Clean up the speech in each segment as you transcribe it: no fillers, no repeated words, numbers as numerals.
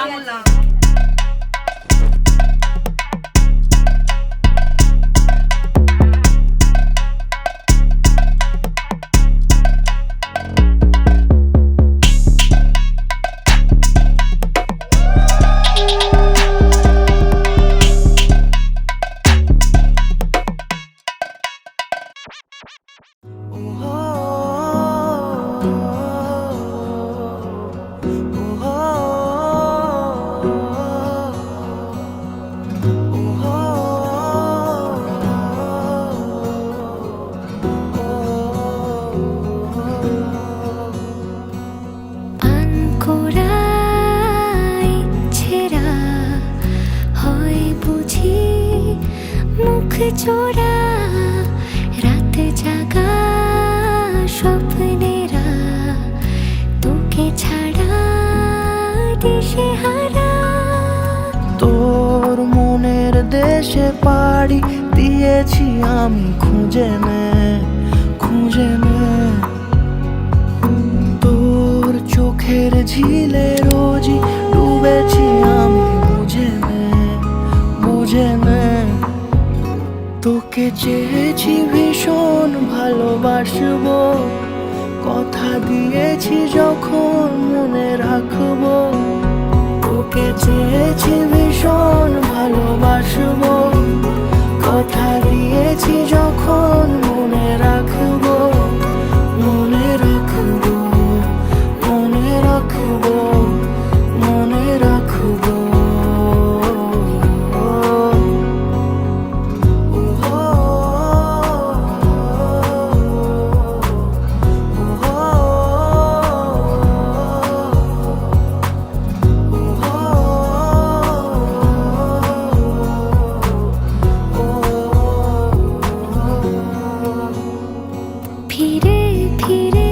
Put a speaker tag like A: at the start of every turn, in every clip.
A: বাংলা।
B: চোরা রাত জাগা স্বপ্নেরা তোকে ছাড়া দেশে হারা।
C: তোর মনের দেশে পাড়ি দিয়েছি আমি খুঁজে নে খুঁজে নে। তোর চোখের ঝিলে রোজই ডুবেছি আমি বুঝে নে বুঝে নে। তোকে চেয়েছি ভীষণ ভালোবাসবো, কথা দিয়েছি যখন মনে রাখবো। তোকে চেয়েছি ভীষণ ভালোবাসবো, কথা দিয়েছি যখন মনে রাখবো। মনে রাখবো মনে রাখবো মনে রাখবো।
B: ফিরে ফিরে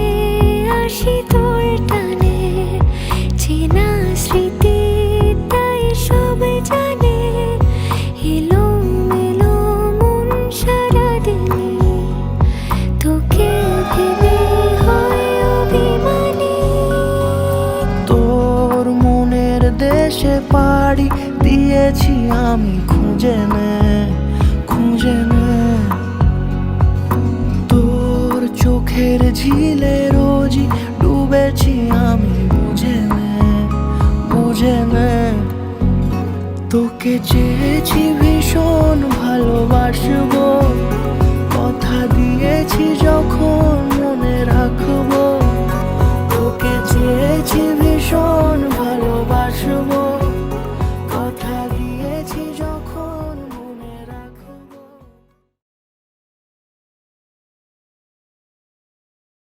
B: আসি তোর টানে, চেনা স্মৃতি তাই সব জানে। এলো মেলো মন সারাদিনে, তোকে ভেবে হয় অভিমানী।
C: তোর মনের দেশে পাড়ি দিয়েছি আমি খুঁজে নে খুঁজে নে। তোর চোখের ঝিলে রোজই ডুবেছি আমি বুঝে নে বুঝে নে। তোকে চেয়েছি ভীষণ